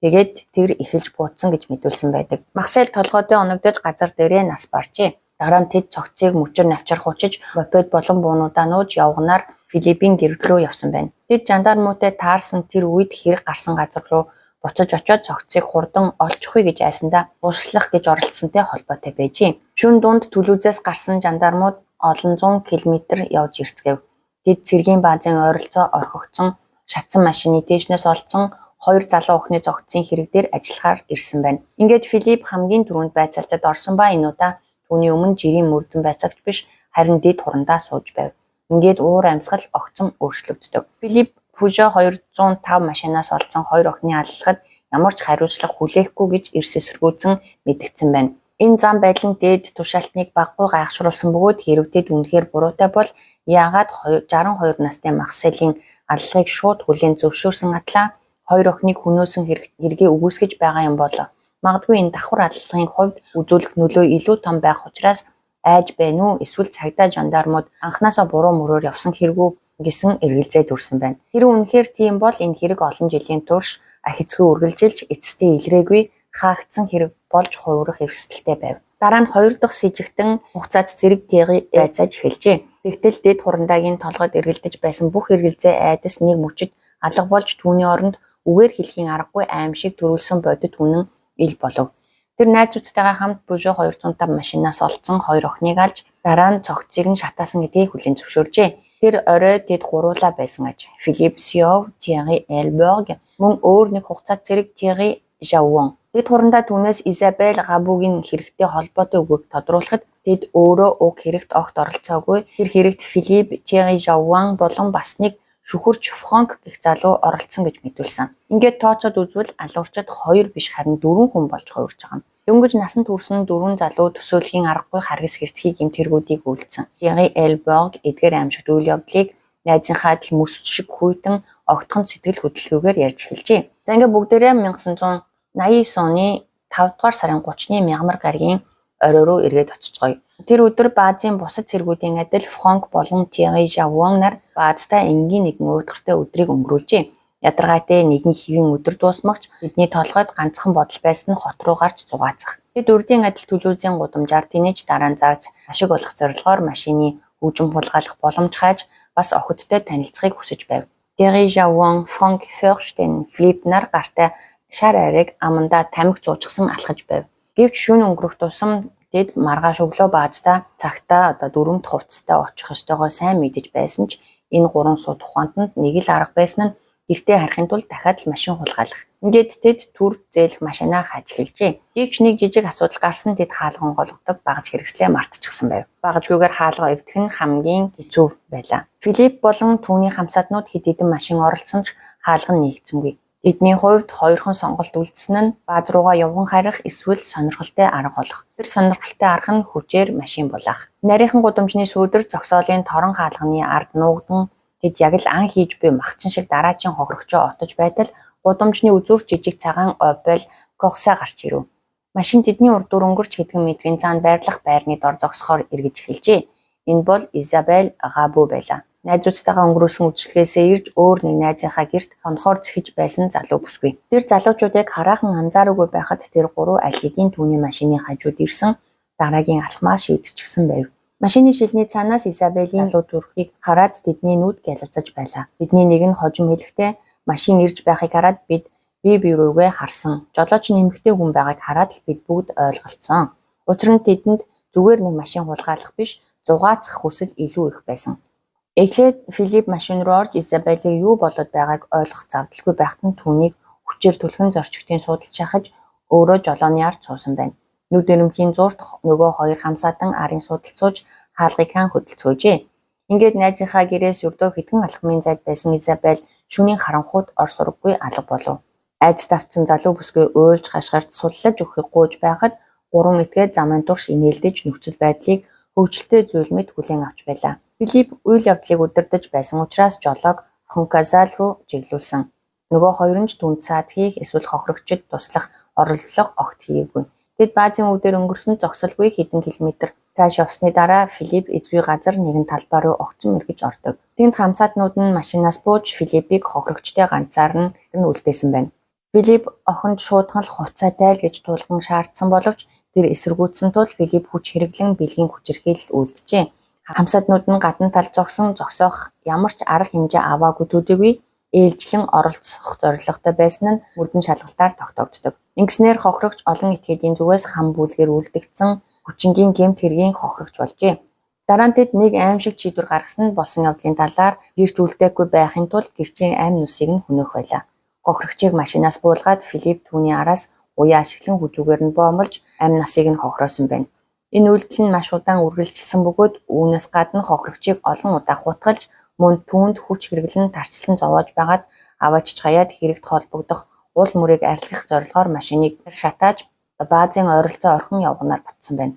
Тэгээд тэр эхэлж буутсан гэж мэдүүлсэн байдаг. Марсел толгойдоо оногдож газар дээрээ нас баржээ. Дараа нь тэд цогцыг мөчөр навчаар хучиж мопед болон буунуудаа нууж явганаар Филиппийн гэрэл рүү явсан байна. Тэд жандармуутай таарсан тэр үед хэрэг гарсан газар руу буцаж очиод цогцыг хурдан олчихъя гэж айсандаа уушлах гэж оролцсонтой холбоотой байжээ. Шүн дунд Түлүүзээс гарсан жандармууд олон 100 км явж ирцгээв. Тэд цэргийн баазын ойролцоо орхигдсон шатсан машины дээшнээс олцсон 2 залуу охины зогцсон хэрэг дээр ажиллахаар ирсэн байна. Ингээд Филипп хамгийн түрүүнд байцаалтад орсон ба энэ удаа түүний өмнө жирийн мөрдөн байцаагч биш харин дэд хурандаа сууж байв. Ингээд уур амьсгал огцом өөрчлөгддөг. Филипп Peugeot 205 машинаас олцсон 2 охины алалгад ямар ч хариуцлага хүлээхгүй гэж эрс эсэргүүцэн мэдгдсэн байна. Энэ зам байдал нь дээд тушаалтныг баггүй гайхшруулсан бөгөөд хэрвээ үнэхээр буруутай бол яагаад 62 настай Марселийн алалгыг шууд хүлээн зөвшөөрсөн атлаа 2 охиныг хөнөөсөн хэрэгээ үгүйсгэж байгаа юм болоо. Магадгүй энэ давхар алалгын хувьд үзүүлэх нөлөө илүү том байх учраас айж байна уу эсвэл цагдаа жандармууд анхнаасаа буруу мөрөөр явсан хэрэгүү гэсэн эргэлзээ төрсэн байна. Хэрэв үнэхээр тийм бол энэ хэрэг олон жилийн турш ахицгүй үргэлжилж эцэстээ илрээгүй хаагдсан хэрэг болж хувирах эрсдэлтэй байв. Дараа нь 2 дахь сэжигтэн хугацаанд зэрэг Тиаги айцааж эхэлжээ. Тэгтэл дэд хурандагийн толгойд эргэлдэж байсан бүх эргэлзээ айдас нэг мөчөд алга болж түүний оронд үгээр хэлхийн аргагүй аим шиг төрүүлсэн бодит үнэн ил болов. Тэр найзуудтайгаа хамт Peugeot 205 машинаас олдсон 2 охиныг алж дараа нь цогцыг нь шатаасан гэдгийг хүлээн зөвшөөржээ. Тэр орой тэд гуруула байсан аж Philippe Siov, Thierry Elborg мөн өөр нэг хугацаат зэрэг Thierry Jaouan. Тэд хурандаа түүнээс Isabelle Rabouгийн хэрэгтэй холбоотой үгийг тодруулахад тэд өөрөө уг хэрэгт огт оролцоогүй. Тэр хэрэгт Philippe, Thierry Jaouan болон бас нэг шүхүрч Франк гэх залуу оролцсон гэж мэдүүлсэн. Ингээд тооцоод үзвэл алуурчид 2 биш харин 4 хүн болж хувирж байгаа юм. Дөнгөж насанд хүрсэн 4 залуу төсөөлхийн аргагүй харгас хэрцгий гэмтэргүүдийг үйлдсэн. Thierry Elborg эдгээр аимшигт үйл явдлыг найзынхаа л мэс шиг хүйтэн огтхон сэтгэл хөдлөлгүйгээр ярьж эхэлжээ. За ингээд бүгдээрээ 1989 оны 5 дугаар сарын 30-ны Мягмар гаригийн орой руу эргээд очицгоё. Тэр өдөр баазын бусад цэргүүдийн адил Франк болон Thierry Jaouan нар баазтай энгийн нэгэн уудгартай өдрийг өнгөрүүлжээ. Ядаргаатай нэгэн хэвийн өдөр дуусмагч бидний толгойд ганцхан бодол байсан хот руу гарч зугаацах. Тэд урдийн адил төлөөзийн гудамжаар тэнэж дараа нь зарж ашиг олох зорилгоор машины хөгжим хулгайлах боломж хайж бас охидтой танилцахыг хүсэж байв. Thierry Jaouan, Frank Feuerstein, Philippe нар гартай шар арайг амандаа тамхи зуучсан алхаж байв. Гэвч шөнө өнгөрөх тусам тэд маргааш өглөө баазтай цагтаа 4 дахь хувцастай очих ёстойгоо сайн мэдэж байсан ч энэ 3 суу тухайд нэг л арга байсан нь гэртээ харахын тулд дахиад л машин хулгайлах. Ингээд тэд түр зээлх машинаа хааж эхэлжээ. Гэвч нэг жижиг асуудал гарсан тэд хаалган голгодог багж хэрэгслээ мартчихсан байв. Багажгүйгээр хаалга эвдэх нь хамгийн хэцүү байлаа. Филипп болон түүний хамсаатнууд хэд хэдэн машин оролцсон ч хаалга нь нэгцэнгүй. Тэдний хувьд хоёрхан сонголт үлдсэн нь бааз руугаа явган харих эсвэл сонирхолтой арга олох. Тэр сонирхолтой арга нь хүчээр машин булаах. Нарийнхан гудамжны сүүдэр зогсоолын торон хаалганы ард нуугдан тэд яг л ан хийж буй махчин шиг дараачин хохирогчоо отож байтал гудамжны үзүүр жижиг цагаан Opel Corsa гарч ирэв. Машин тэдний урдуур өнгөрч хэдхэн метрийн цаана байрлах байрны дор зогсохоор эргэж эхэлжээ. Энэ бол Isabelle Rabou байлаа. Найзуудтайгаа өнгөрөөсөн үжилгээсээ ирж өөр нэг найзынхаа гэрт хонхоор зэхэж байсан залуу бүсгүй. Тэр залуучуудыг хараахан анзаараагүй байхад тэр 3 аль хэдийн түүний машины хажууд ирсэн дараагийн алхмаа шийдчихсэн байв. Машины шилний цаанаас Isabelle-ийн луу төрхийг хараад тэдний нүд гялалзаж байлаа. Бидний нэг нь хожим хэлэхдээ машин ирж байхыг хараад бид бие рүүгээ харсан. Жолооч нэмэгтэй хүн байгааг хараад л бид бүгд ойлголцсон. Учир нь тэдэнд зүгээр нэг машин хулгайлах биш, зугаацах хүсэл илүү их байсан. Эхлээд Филипп машин руу орж Isabelle-ийг юу болоод байгааг ойлгох завдалгүй байхад нь түүнийг хүчээр түлхэн зорчигтын суудалж шахаж өөрөө жолооны ард суусан байна. Нүд эрэмхийн зурт нөгөө 2 хамсаатан арын судалцууж хаалгыг хаан хөдөлцөөжээ. Ингээд найзынхаа гэрээс өрдөө хэдхэн алхмын зайд байсан Isabelle шөнийн харанхууд ор сураггүй алга болов. Айдас давтсан залуу бүсгүй уйлж хашгирт суллаж өгөхийг гуйж байхад 3 этгээд замын турш инээлдэж нөхцөл байдлыг хөгжилтэй зүйл мэд хүлээн авч байлаа. Филипп үйл явдлыг удирдах байсан учраас жолоог Хонказал руу чиглүүлсэн. Нөгөө 2 нь ч түнд саад хийх эсвэл хохирогчид туслах оролдлого огт хийгээгүй. Тэд баазын өвдөр өнгөрсөн зогсолгүй хэдэн километр цааш явсны дараа Филипп эзгүй газар нэгэн талбай руу огцон мэргэж ордог. Тэнд хамсаатнууд нь машинаас бууж Филиппийг хохирогчтой ганцаар нь үлдээсэн байна. Филипп охинд шуудхан л хувцаатай л гэж туулган шаардсан боловч тэр эсэргүүцсэн тул Филипп хүч хэрэглэн бэлгийн хүчирхийлэл үйлджээ. Хамсаатнууд нь гадна тал зогсоох ямар ч арга хэмжээ аваагүй төдийгүй ээлжлэн оролцох зорилготой байсан нь мөрдөн шалгалтаар тогтоогддог. Ингэснээр хохирогч олон этгээдийн зүгээс хам бүлгээр үлдэгдсэн хүчингийн гэмт хэргийн хохирогч болжээ. Дараа нь тэд нэг аимшиг шийдвэр гаргасан нь болсон явдлын талаар гэрч үлдээхгүй байхын тулд гэрчийн амь нүсийг нь хөнөөх байлаа. Хохирогчийг машинаас буулгаад Филипп түүний араас уяа ашиглан хүчүүгээр нь боомлж амь насыг нь хохироосон байна. Энэ үйлдэл нь маш удаан үргэлжилсэн бөгөөд үүнээс гадна хохирогчийг олон удаа хутгалж мөн түүнд хүч хэрэглэн тарчлан зовоож байгаад аваачч хаяад хэрэгт холбогдох уул мөрийг арилгах зорилгоор машиныг шатааж баазын ойролцоо орхин явганаар ботсон байна.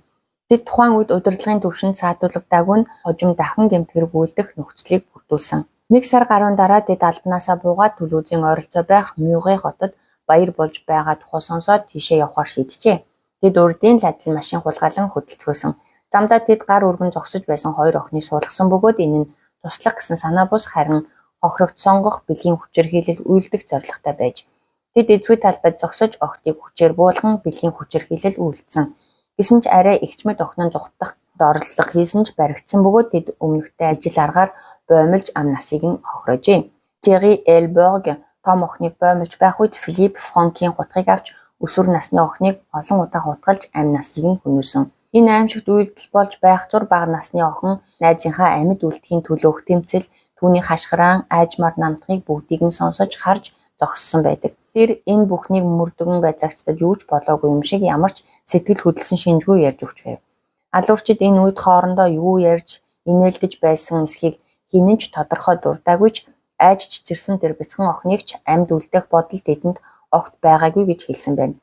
Тэд тухайн үед удирдлагын төвшөнд саатуулгадаагүй нь хожим дахин гэмт хэрэг үйлдэх нөхцөлийг бүрдүүлсэн. 1 сар гаруун дараа тэд албанаасаа буугаад Төлөөзийн ойролцоо байх Мюррей хотод баяр болж байгаа тухай сонсоод тийшээ явахаар шийджээ. Тэд урдийн л адил машин хулгайлан хөдөлцгөөсөн. Замдаа тэд гар өргөн зогсож байсан 2 охиныг суулгасан бөгөөд энэ нь туслах гэсэн санаа бус харин хохирогч сонгох бэлгийн хүчирхийлэл үйлдэх зорилготой байж. Тэд эзгүй талбайд зогсож охтыг хүчээр буулган бэлгийн хүчирхийлэл үйлдсэн. Гэсэн ч арай эгчмэд охин нь зүхтах доорлолго хийсэн ч баригдсан бөгөөд тэд өмнөхтэй ажил аргаар боомлж ам насыг нь хохироожээ. Thierry Elborg том охиныг боомлж байх үед Филипп Франкийн хутгийг авч өсвөр насны охиныг олон удаа хутгалж амь насыг нь хөнөөсөн. Энэ аимшигт үйлдэл болж байх зур бага насны охин найзынхаа амьд үлдэхийн төлөөх тэмцэл түүний хашгираан айжмаар намтгыг бүгдийг нь сонсож харж зогссон байдаг. Тэр энэ бүхнийг мөрдөгөн байцаагчдад юу ч болоогүй юм шиг ямар ч сэтгэл хөдлсөн шинжгүй ярьж өгч байв. Алуурчид энэ үед хоорондоо юу ярьж инээлдэж байсан эсхийг хинэн ч тодорхой дурдаагүй ч айж чичирсэн тэр бяцхан охиныг ч амьд үлдэх бодол тэдэнд огт байгаагүй гэж хэлсэн байна.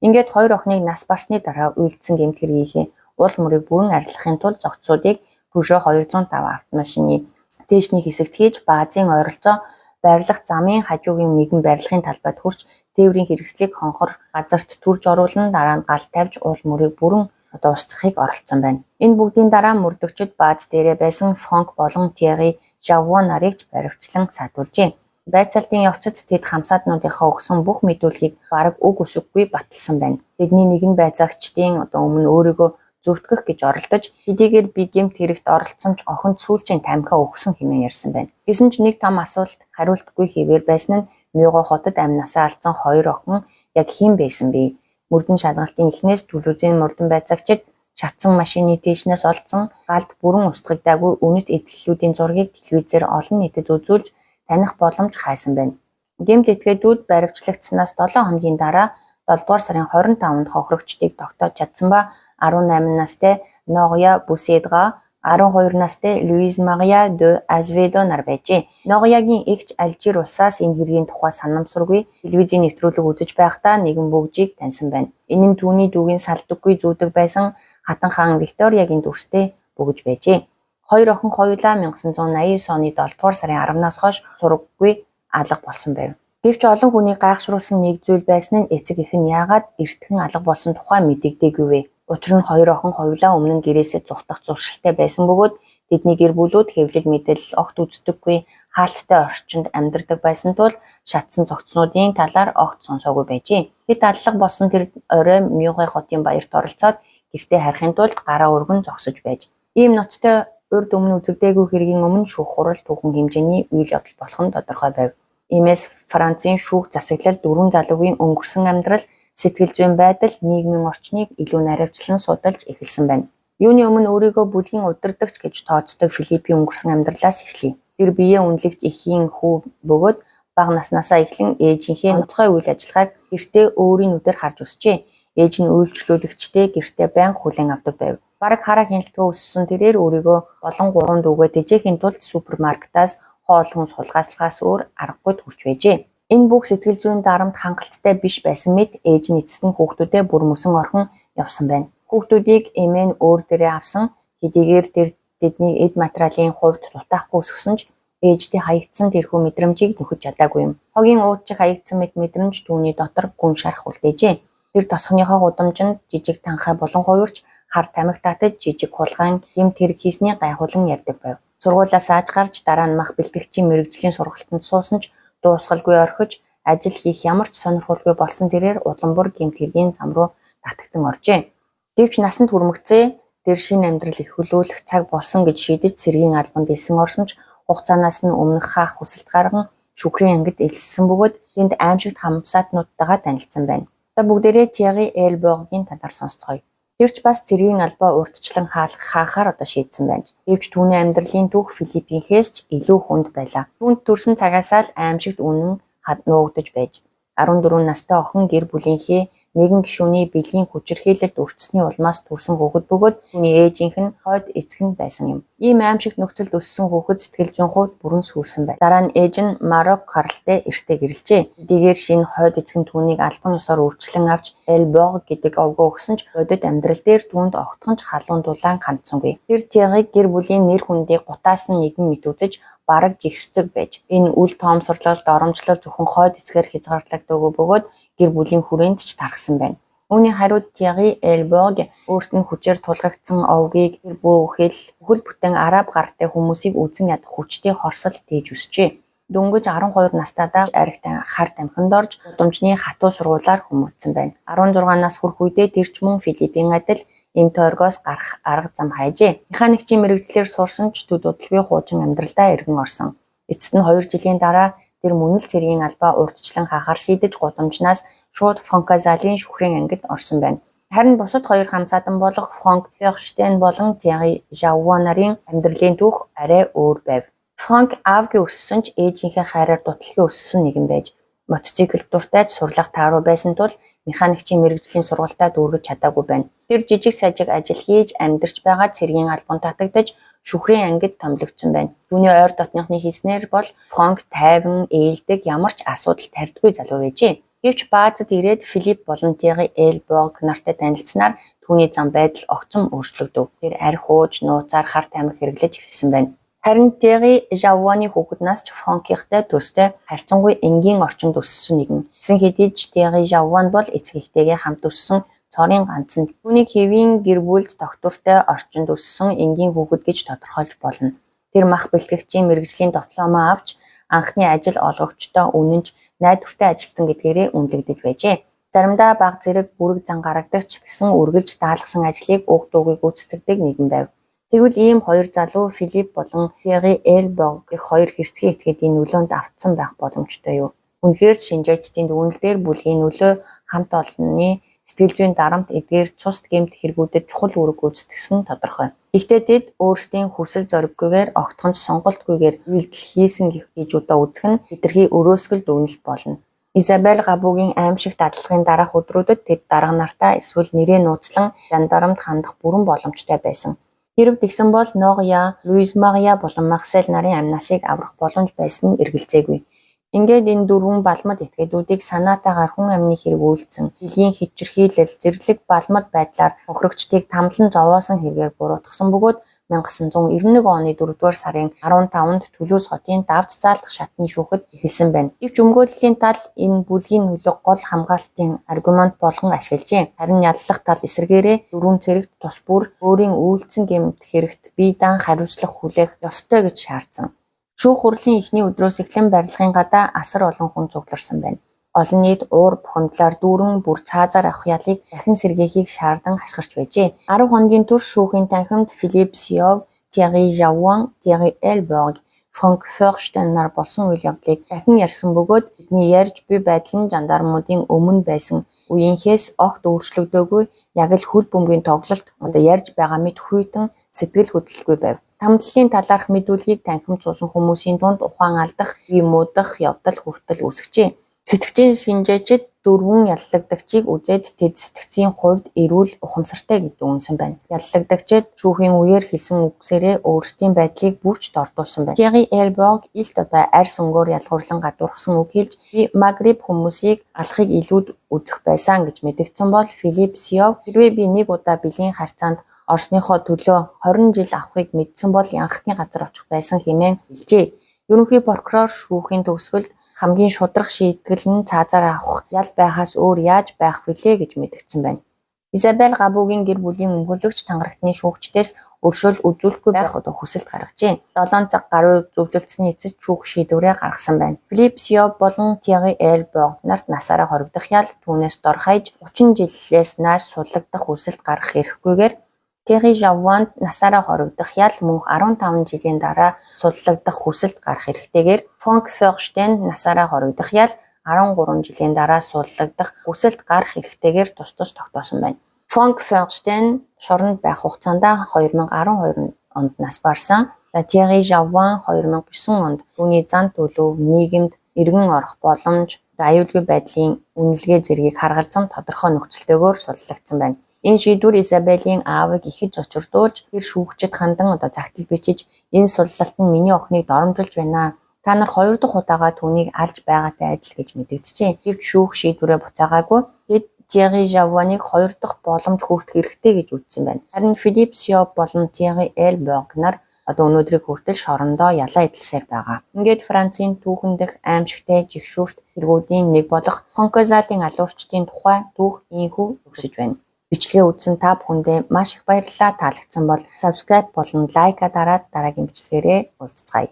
Ингээд хоёр охиныг нас барсны дараа үйлдсэн гэмт хэргийнхээ уул мөрийг бүрэн арилгахын тулд зохицуудыг Peugeot 205 автомашины дээшний хэсэгт хийж баазын ойролцоо барилах замын хажуугын нэгэн барилгын талбайд хүрч тээврийн хэрэгслийг хонхор газарт түрж оруулан дараа нь гал тавьж уул мөрийг бүрэн устгахыг оролцсон байна. Энэ бүгдийн дараа мөрдөгчд бааз дээрээ байсан Франк болон Thierry Javon нарыг баривчлан садуулжээ. Байцаалтын явцад тэд хамсаатнуудынхаа өгсөн бүх мэдүүлгийг бараг үг үсэггүй баталсан байна. Тэдний нэгэн байцаагчдын өмнө өөрийгөө зүтгэх гэж оролдож хэдийгээр би гэмт хэрэгт оролцсон ч охинд сүүлчийн тамхиа өгсөн хэмээн ярьсан байна. Гэсэн ч нэг том асуулт хариултгүй хэвээр байсан нь Мюго хотод амь насаа алдсан хоёр охин яг хэн байсан бэ? Мөрдөн шалгалтын эхнээс Түлүүзийн мөрдөн байцаагчид шатсан машины тийшнээс олдсон галд бүрэн устгагдаагүй үнэт эдлэлүүдийн зургийг телевизээр олон нийтэд үзүүлж таних боломж хайсан байна. Гэмт этгээдүүд баривчлагдсанаас 7 хоногийн дараа 7 дугаар сарын 25-нд хохирогчдыг тогтоож чадсан ба 18 настай Ногия Буседга, 12 настай Луиз Мария де Азведо нар байжээ. Ногиягийн эгч Алжир улсаас энэ хэргийн тухай санамсаргүй телевизийн нэвтрүүлэг үзэж байхдаа нэгэн бөгжийг таньсан байна. Энэ нь түүний дүүгийн салдаггүй зүүдэг байсан хатан хаан Викториягийн дүрстэй бөгж байжээ. Хоёр охин хоёулаа 1989 оны 7 дугаар сарын 10-наас хойш сураггүй алга болсон байв. Гэвч олон хүнийг гайхшруулсан нэг зүйл байсан нь эцэг эх нь яагаад эртхэн алга болсон тухай мэдэгдээгүй вэ? Учир нь хоёр охин хоёулаа өмнө нь гэрээсээ зүхтах зуршилтай байсан бөгөөд тэдний гэр бүлүүд хэвлэл мэдээлэл огт үздэггүй хаалттай орчинд амьдардаг байсан тул шатсан цогцнуудын талаар огт сонсоогүй байжээ. Тэд аллах болсон тэр орой Мюго хотын баярт оролцоод гэртээ харихын тулд гараа өргөн зогсож байж. Ийм ноцтой урд өмнө үзэгдээгүй хэргийн өмнө шүүх хурал түүхэн хэмжээний үйл явдал болох нь тодорхой байв. Иймээс Францын шүүх засаглал дөрвөн залуугийн өнгөрсөн амьдрал, сэтгэл зүйн байдал, нийгмийн орчныг илүү наривчлан судалж эхэлсэн байна. Юуны өмнө өөрийгөө бүлгийн удирдагч гэж тооцдог Филиппийн өнгөрсөн амьдралаас эхлэе. Тэр биеэ үнэлэгч эхийн хүү бөгөөд бага наснаасаа эхлэн ээжийнхээ нуцгай үйл ажиллагааг гэртээ өөрийн нүдээр харж өсчээ. Ээж нь үйлчлүүлэгчтэй гэртээ байнга хүлээн авдаг байв. Бараг хараа хяналтгүй өссөн тэрээр өөрийгөө болон 3 дүүгээ тэжээхийн тулд супермаркетаас хоол хүнс хулгайцлагаас өөр аргагүй төрж байжээ. Энэ бүх сэтгэл зүйн дарамт хангалттай биш байсан мэт ээж нь эцэст нь хүүхдүүдээ бүр мөсөн орхон явсан байна. Хүүхдүүдийг эмээ нь өөр дээрээ авсан хэдийгээр тэр тэдний эд материалын хувьд дутаахгүй өсгсөн ч ээжтэй хаягдсан тэрхүү мэдрэмжийг нөхөж чадаагүй юм. Хогийн уудчих хаягдсан мэт мэдрэмж түүний дотор гүн шарах үлдээжээ. Тэр тосгоныхоо гудамжинд жижиг танхай болон хувирч хар тамхи татаж жижиг хулгайн гэмт хэрэг хийсний гайхуулан ярьдаг байв. Сургуулиас ааж гарч дараа нь мах бэлтгэгчийн мэрэгжлийн сургалтанд суусан ч дуусгалгүй орхиж ажил хийх ямар ч сонирхолгүй болсон тэрээр улам бүр гэмт хэргийн зам руу татагдан оржээ. Гэвч насанд хүрмэгцээ тэр шинэ амьдрал эхлүүлэх цаг болсон гэж шийдэж цэргийн албанд элсэн орсон ч хугацаанаас нь өмнөх хаах хүсэлт гарган шүгрийн ангид элссэн бөгөөд тэнд аимшигт хамсаатнуудтайгаа танилцсан байна. За бүгдээрээ Thierry Elborg-ийн талаар сонсцгоё. Тэрч бас цэргийн албаа урьдчилан хаахаар одоо шийдсэн байна. Гэвч түүний амьдралын түүх Филиппинхээс ч илүү хүнд байлаа. Түүнд төрсэн цагаасаа л аимшигт үнэн нуугдаж байж 14 настай охин гэр бүлийнхээ нэгэн гишүүний бэлгийн хүчирхийлэлд өртсөний улмаас төрсэн хүүхэд бөгөөд түүний ээжийнх нь хойд эцэг нь байсан юм. Ийм аимшигт нөхцөлд өссөн хүүхэд сэтгэл зүйн хувьд бүрэн сүрсэн байна. Дараа нь ээж нь Марок гаралтай эртээ гэрэлжээ. Хэдийгээр шинэ хойд эцэг нь түүнийг албан ёсоор өөрчлөн авч Elborg гэдэг овгоо өгсөн ч бодит амьдрал дээр түүнд огтхон ч халуун дулаан хандсангүй. Тэр Thierry гэр бүлийн нэр хүндийг гутаас нь нэгэн мэдүүлж бараг жигсдэг байж. Энэ үл тоомсорлол доромжлол зөвхөн хойд эцгээр хязгаарлагдаагүй бөгөөд гэр бүлийн хүрээнд ч тархсан байна. Үүний хариуд Thierry Elborg өөрт нь хүчээр тулгагдсан овгийг гэр бүхэл бүхэл бүтэн араб гартай хүмүүсийг үзэн ядах хүчтэй хорсол дээж өсчээ. Дөнгөж 12 настайдаа аригтай хар тамхинд орж удамжны хатуу сургуулаар хүмүүжсэн байна. 16 нас хүрэх үедээ тэр ч мөн Филиппин адил энэ тойргоос гарах арга зам хайжээ. Механикчийн мэрэгчлэр сурсан ч төд удалгүй хуучин амьдралдаа эргэн орсон. Эцэст нь 2 жилийн дараа тэр мөнэл цэргийн албаа урьдчилан хахаар шийдэж гудамжнаас шууд Франказалийн шүхрийн ангид орсон байна. Харин бусад хоёр хамсаадан болох Франк Ферштейн болон Тьерри Жавуан нарын амьдралын түүх арай өөр байв. Франк аавгийн өссөн ч ээжийнхээ хайраар дутлагын өссөн нэгэн байж мотоциклд дуртай сурлах тааруу байсан тул механикчийн мэргэжлийн сургалтаа дүүргэж чадаагүй байна. Тэр жижиг сажиг ажил хийж амьдарч байгаа цэргийн албанд татагдаж шүхрийн ангид томилогдсон байна. Түүний ойр дотныхны хэлснээр бол Франк тайван ээлдэг, ямар ч асуудал тарьдгүй залуу байжээ. Гэвч баазад ирээд Филипп болон Тьерри Элборг нартай танилцсанаар түүний зам байдал огцом өөрчлөгдөв. Тэр арх ууж, нууцаар хар тамхи хэрэглэж эхэлсэн байна. Харин Тьерри Жавуаны хүүхэд нас ч Франкийнхтай төстэй харьцангуй энгийн орчинд өссөн нэгэн. Гэсэн хэдий ч Тьерри Жавуан бол эцэг эхтэйгээ хамт өссөн цорын ганцхан. Түүнийг хэвийн гэр бүлд доктортой орчинд өссөн энгийн хүүхэд гэж тодорхойлж болно. Тэр мах бэлтгэгчийн мэргэжлийн дипломоо авч анхны ажил олгогчтой үнэнч найдвартай ажилтан гэдгээрээ үнэлэгдэж байжээ. Заримдаа баг зэрэг бүрэг зан гаргадагч гэсэн үргэлж даалгасан ажлыг уг дуугийг гүйцэтгэдэг нэгэн байв. Тэгвэл ийм хоёр залуу Филипп болон Тьерри Элборг их хоёр хэрцгий этгээдийн нөлөөнд автсан байх боломжтой юу? Үнэхээр шинжээчдийн дүгнэлтээр бүлгийн нөлөө хамт олонны сэтгэл зүйн дарамт эдгээр цус гэмт хэрэгүүдэд чухал үүрэг гүйцэтгэсэн тодорхой. Гэхдээ тэд өөрсдийн хүсэл зориггүйгээр огтхонч сонголтгүйгээр үйлдэл хийсэн гэж удаа үзэх нь хэтэрхий өрөөсгөл дүгнэлт болно. Изабель Габугийн аимшигт дадлахын дараах өдрүүдэд тэд дарга нартаа эсвэл нэрээ нууцлан жандармд хандах бүрэн боломжтой байсан. Хэрв тэгсэн бол Ногя, Луиз Мария болон Марсель нарын амнасыг аврах боломж байсан нь эргэлзээгүй. Ингээд энэ дөрвөн балмад этгээдүүдийг санаатаагаар хүн амны хэрэг үйлдсэн, дэлхийн хичирхийлэл, зэрлэг балмад байдлаар хохирогчдыг тамлан зовоосон хэрэгээр буруутгасан бөгөөд 1991 оны 4-р сарын 15-нд Түлүүс хотын давж заалдах шатны шүүхэд эхэлсэн байна. Гэвч өмгөөллийн тал энэ бүлгийн нөлөө гол хамгаалтын аргумент болгон ашиглажээ. Харин яллах тал эсэргээрээ дөрвөн цэрэгт тус бүр өөрийн үйлдсэн гэмт хэрэгт бие даан хариуцлах хүлээх ёстой гэж шаардсан. Шүүх хурлын эхний өдрөөс эхлэн барилгын гадаа асар олон хүн цугларсан байна. Олон нийт уур бухимдлаар дүүрэн бүр цаазаар авах ялыг дахин сэргээхийг шаардан хашгирч байжээ. 10 хоногийн турш шүүхийн танхимд Филипп Сиов, Тьерри Жавуан, Тьерри Элборг, Франк Ферштейн нар болсон үйл явдлыг дахин ярьсан бөгөөд бидний ярьж буй байдал нь жандармуудын өмнө байсан үеийнхээс огт өөрчлөгдөөгүй, яг л хөл бөмбөгийн тоглолт одоо ярьж байгаа мэт хүйтэн сэтгэл хөдлөлгүй байв. Тамдлалын талаарх мэдүүлгийг танхимд суусан хүмүүсийн дунд ухаан алдах, бие муудах явдал хүртэл үүсгэжээ. Сэтгцийн шинжээчид дөрвөн яллагдагчийг үзээд тэд сэтгцийн хувьд эрүүл ухамсартай гэж дүгнсэн байна. Яллагдагчид шүүхийн үеэр хэлсэн үгсээрээ өөрсдийн байдлыг бүрч дордуулсан байна. Тьерри Элборг илт одоо арьс өнгөөр ялгуурлан гадуурхсан үг хэлж би Магриб хүмүүсийг алахыг илүүд үзэх байсан гэж мэдгдсэн бол Филипп Сиов хэрвээ би нэг удаа бэлгийн харьцаанд Оросныхоо төлөө 20 жил авахыг мэдсэн бол янхны газар очих байсан хэмээн хэлжээ. Ерөнхий прокурор шүүхийн төгсгөлд хамгийн шударга шийтгэл нь цаазаар авах ял байхаас өөр яаж байх вүлээ гэж мэдгдсэн байна. Изабель Габугийн гэр бүлийн өмгөөлөгч тангарагтны шүүгчдээс өршөөл үзүүлэхгүй байх хүсэлт гаргажээ. 7 цаг гаруй зөвлөлдсөний эцэст шүүх шийдвэрээ гаргасан байна. Филипп Сиов болон Тьерри Элборг нарт насаараа хоригдох ял түүнээс дор хаяж 30 жилээс нааш суллагдах хүсэлт гаргах эрхгүйгээр Тьерри Жавуанд насаараа хоригдох ял мөн 15 жилийн дараа суллагдах хүсэлт гарах эрхтэйгээр Франк Ферштейн насаараа хоригдох ял 13 жилийн дараа суллагдах хүсэлт гарах эрхтэйгээр тус тогтоосон байна. Франк Ферштейн шоронд байх хугацаанд 2012 онд нас барсан. Тьерри Жавуан 2009 онд түүний зан төлөв, нийгэмд эргэн орох боломж, аюулгүй байдлын үнэлгээ зэргийг харгалзан тодорхой нөхцөлтэйгээр суллагдсан байна. Энэ шийдвэр Изабелийн аавыг ихэж зочирдуулж тэр шүүгчид хандан загтал бичиж энэ суллалт нь миний охиныг доромжилж байна. Та нар 2 дахь удаага түүнийг алж байгаатай адил гэж мэдэгджээ. Гэвч шүүх шийдвэрээ буцаагаагүй. Тэд Тьерри Жавуаныг 2 дахь боломж хүртэх хэрэгтэй гэж үзсэн байна. Харин Филипп Сиов болон Тьерри Элборг нар одоо өнөөдрийг хүртэл шорондоо ялаа эдэлсээр байгаа. Ингээд Францын түүхэн дэх аимшигтай жигшүүрт хэрэгүүдийн нэг болох Франказалийн алуурчдын тухай түүх ийхүү өгсөж байна. Бичлэгээ үзсэн та бүхэндээ маш их баярлалаа. Таалагдсан бол subscribe болон лайка дараад дараагийн бичлэгээрээ уулзцгаая.